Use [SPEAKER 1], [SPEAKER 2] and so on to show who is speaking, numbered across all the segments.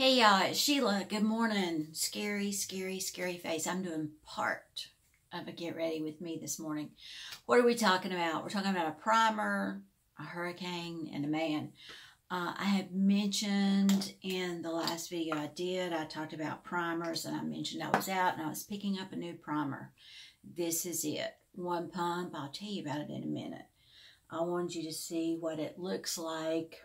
[SPEAKER 1] Hey y'all, it's Sheila. Good morning. Scary, scary, scary face. I'm doing part of a get ready with me this morning. What are we talking about? We're talking about a primer, a hurricane, and a man. I had mentioned in the last video I talked about primers, and I mentioned I was out and I was picking up a new primer. This is it. One pump. I'll tell you about it in a minute. I wanted you to see what it looks like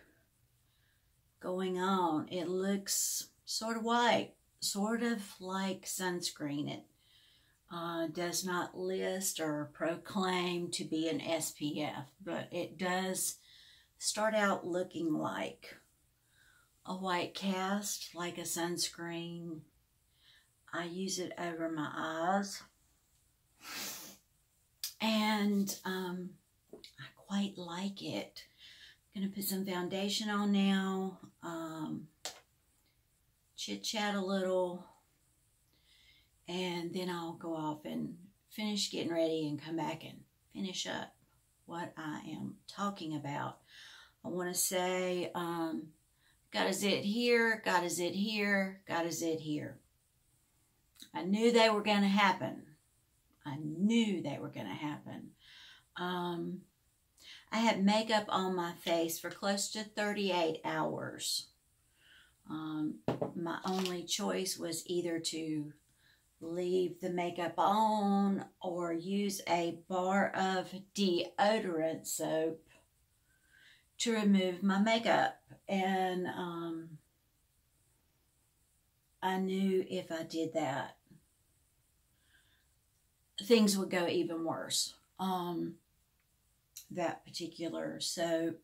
[SPEAKER 1] going on. It looks sort of white, sort of like sunscreen. It does not list or proclaim to be an SPF, but it does start out looking like a white cast, like a sunscreen. I use it over my eyes, and I quite like it. Gonna put some foundation on now, chit chat a little, and then I'll go off and finish getting ready and come back and finish up what I am talking about. I want to say, got a zit here, got a zit here, got a zit here. I knew they were going to happen. I knew they were going to happen. I had makeup on my face for close to 38 hours. My only choice was either to leave the makeup on or use a bar of deodorant soap to remove my makeup. And I knew if I did that, things would go even worse. That particular soap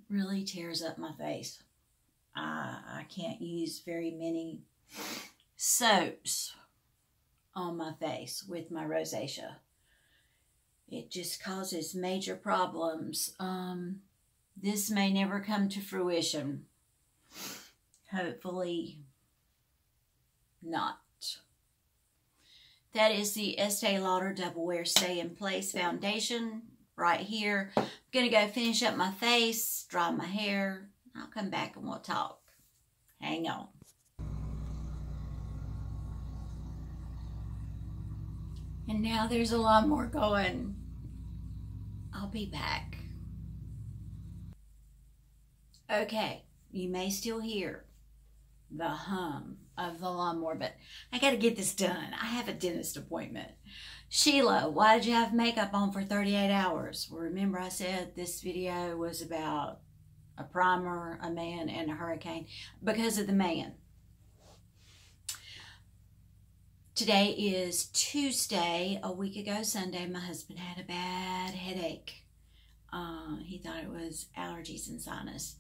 [SPEAKER 1] really tears up my face. I can't use very many soaps on my face with my rosacea. It just causes major problems. This may never come to fruition. Hopefully not. That is the Estee Lauder Double Wear Stay in Place Foundation right here. I'm going to go finish up my face, dry my hair. I'll come back and we'll talk. Hang on. And now there's a lot more going. I'll be back. Okay, you may still hear the hum of the lawnmower, but I got to get this done. I have a dentist appointment. Sheila, why did you have makeup on for 38 hours? Well, remember I said this video was about a primer, a man, and a hurricane because of the man. Today is Tuesday. A week ago Sunday, my husband had a bad headache. He thought it was allergies and sinus.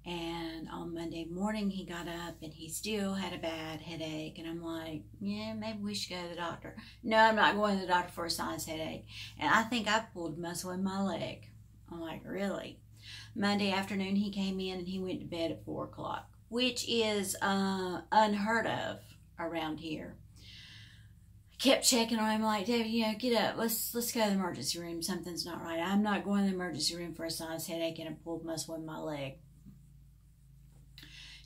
[SPEAKER 1] And on Monday morning, he got up and he still had a bad headache. And I'm like, yeah, maybe we should go to the doctor. No, I'm not going to the doctor for a sinus headache. And I think I pulled muscle in my leg. I'm like, really? Monday afternoon, he came in and he went to bed at 4 o'clock, which is unheard of around here. I kept checking on him like, David, get up. Let's go to the emergency room. Something's not right. I'm not going to the emergency room for a sinus headache and a pulled muscle in my leg.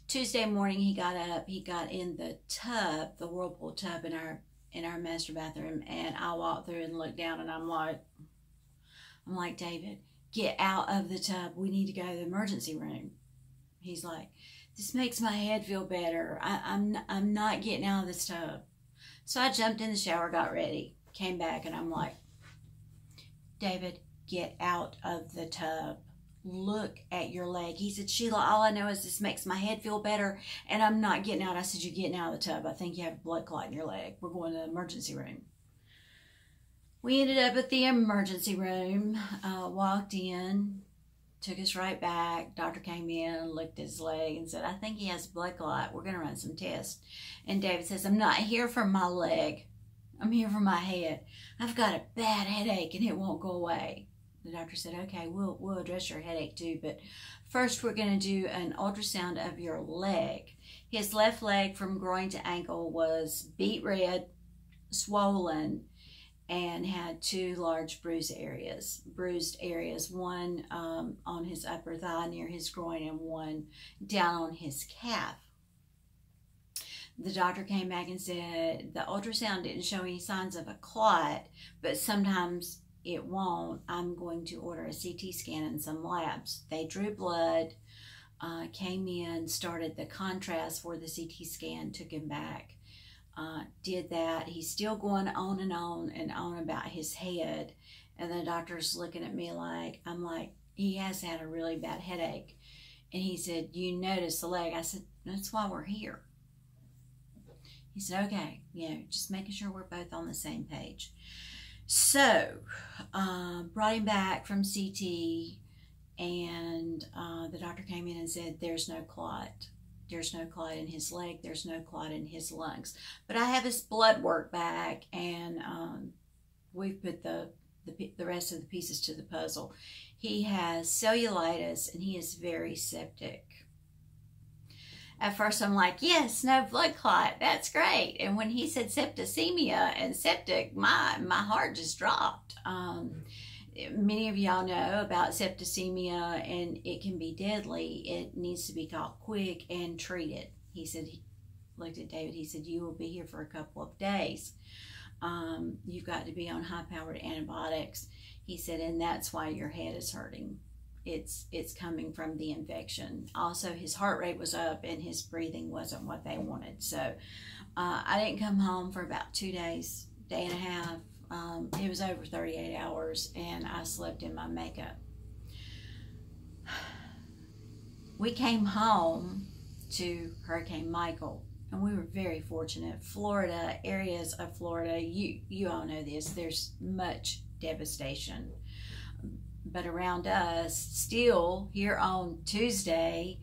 [SPEAKER 1] Tuesday morning, he got up, he got in the tub, the whirlpool tub in our master bathroom, and I walked through and looked down, and I'm like, David, get out of the tub. We need to go to the emergency room. He's like, this makes my head feel better. I'm not getting out of this tub. So I jumped in the shower, got ready, came back, and I'm like, David, get out of the tub. Look at your leg. He said, Sheila, all I know is this makes my head feel better and I'm not getting out. I said, you're getting out of the tub. I think you have a blood clot in your leg. We're going to the emergency room. We ended up at the emergency room, walked in, took us right back. Doctor came in, looked at his leg and said, I think he has a blood clot. We're going to run some tests. And David says, I'm not here for my leg. I'm here for my head. I've got a bad headache and it won't go away. The doctor said, okay, we'll address your headache too, but first we're going to do an ultrasound of your leg. His left leg from groin to ankle was beet red, swollen, and had 2 large bruised areas, one on his upper thigh near his groin and one down on his calf. The doctor came back and said the ultrasound didn't show any signs of a clot, but sometimes it won't. I'm going to order a CT scan and some labs. They drew blood, came in, started the contrast for the CT scan, took him back, did that. He's still going on and on and on about his head, and the doctor's looking at me like, I'm like, he has had a really bad headache. And he said, you notice the leg? I said, that's why we're here. He said, okay, just making sure we're both on the same page. So, brought him back from CT, and the doctor came in and said, there's no clot. There's no clot in his leg. There's no clot in his lungs. But I have his blood work back, and we've put the rest of the pieces to the puzzle. He has cellulitis, and he is very septic. At first, I'm like, yes, no blood clot. That's great. And when he said septicemia and septic, my heart just dropped. Many of y'all know about septicemia, and it can be deadly. It needs to be caught quick and treated. He said, he looked at David, he said, you will be here for a couple of days. You've got to be on high-powered antibiotics. He said, and that's why your head is hurting. It's coming from the infection. Also, his heart rate was up and his breathing wasn't what they wanted. So I didn't come home for about 2 days, day and a half. It was over 38 hours, and I slept in my makeup. We came home to Hurricane Michael, and we were very fortunate. Florida, areas of Florida, you all know this, there's much devastation. But around us, still here on Tuesday,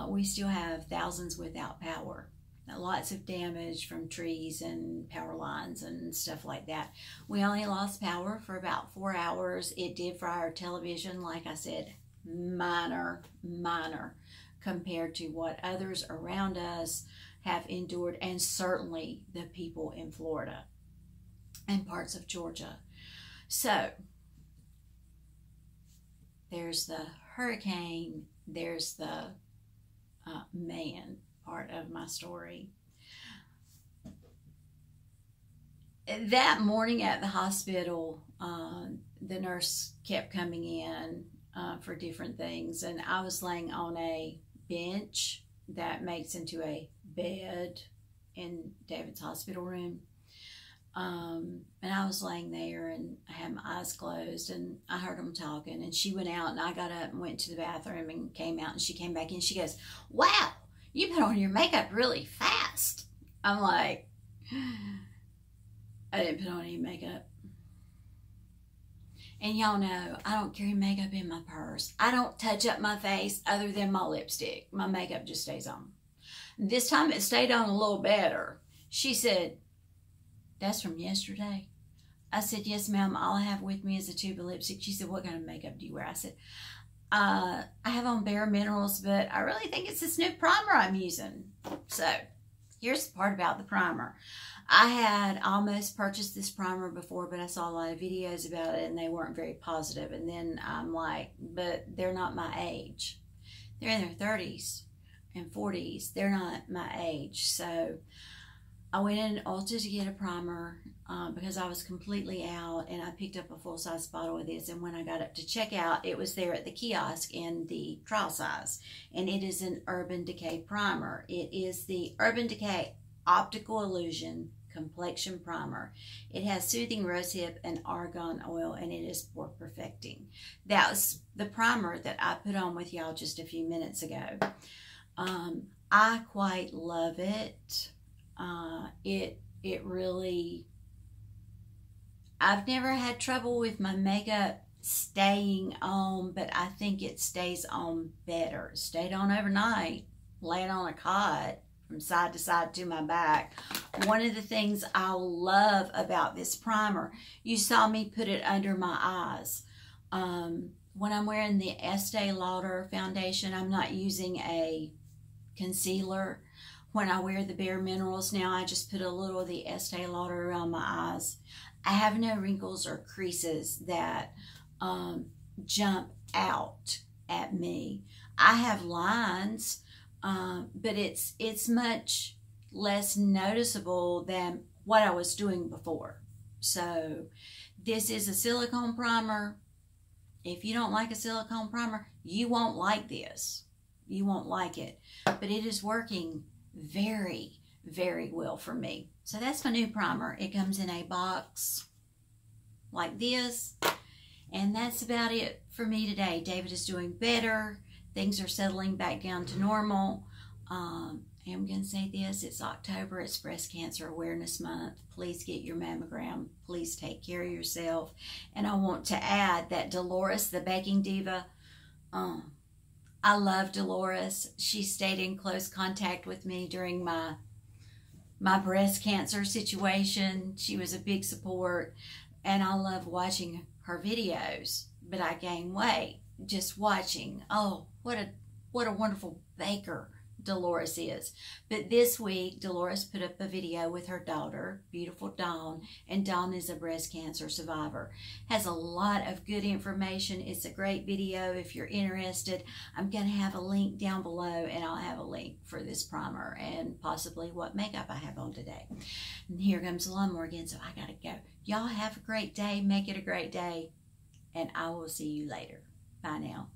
[SPEAKER 1] we still have thousands without power. Lots of damage from trees and power lines and stuff like that. We only lost power for about 4 hours. It did fry our television, like I said, minor compared to what others around us have endured, and certainly the people in Florida and parts of Georgia. So there's the hurricane, there's the man part of my story. That morning at the hospital, the nurse kept coming in for different things, and I was laying on a bench that makes into a bed in David's hospital room. And I was laying there, and I had my eyes closed, and I heard them talking, and she went out, and I got up and went to the bathroom and came out, and she came back in, she goes, wow, you put on your makeup really fast. I'm like, I didn't put on any makeup. And y'all know, I don't carry makeup in my purse. I don't touch up my face other than my lipstick. My makeup just stays on. This time it stayed on a little better. She said, that's from yesterday? I said, yes, ma'am. All I have with me is a tube of lipstick. She said, what kind of makeup do you wear? I said, I have on Bare Minerals, but I really think it's this new primer I'm using. So here's the part about the primer. I had almost purchased this primer before, but I saw a lot of videos about it and they weren't very positive. And then I'm like, but they're not my age. They're in their 30s and 40s. They're not my age. So I went in Ulta to get a primer because I was completely out, and I picked up a full-size bottle of this, and when I got up to check out, it was there at the kiosk in the trial size, and it is an Urban Decay primer. It is the Urban Decay Optical Illusion Complexion Primer. It has soothing rosehip and argan oil, and it is for perfecting. That was the primer that I put on with y'all just a few minutes ago. I quite love it. It really, I've never had trouble with my makeup staying on, but I think it stays on better. It stayed on overnight, laying on a cot from side to side to my back. One of the things I love about this primer, you saw me put it under my eyes. When I'm wearing the Estee Lauder foundation, I'm not using a concealer. When I wear the Bare Minerals now, I just put a little of the Estee Lauder around my eyes. I have no wrinkles or creases that jump out at me. I have lines, but it's much less noticeable than what I was doing before. So this is a silicone primer. If you don't like a silicone primer, you won't like this. You won't like it. But it is working very, very well for me. So that's my new primer. It comes in a box like this. And that's about it for me today. David is doing better. Things are settling back down to normal. I'm going to say this. It's October. It's Breast Cancer Awareness Month. Please get your mammogram. Please take care of yourself. And I want to add that Delores, the baking diva, I love Delores. She stayed in close contact with me during my breast cancer situation. She was a big support. And I love watching her videos. But I gained weight just watching. Oh, what a wonderful baker Delores is. But this week, Delores put up a video with her daughter, beautiful Dawn, and Dawn is a breast cancer survivor. Has a lot of good information. It's a great video if you're interested. I'm going to have a link down below, and I'll have a link for this primer and possibly what makeup I have on today. And here comes the lawnmower again, so I got to go. Y'all have a great day. Make it a great day, and I will see you later. Bye now.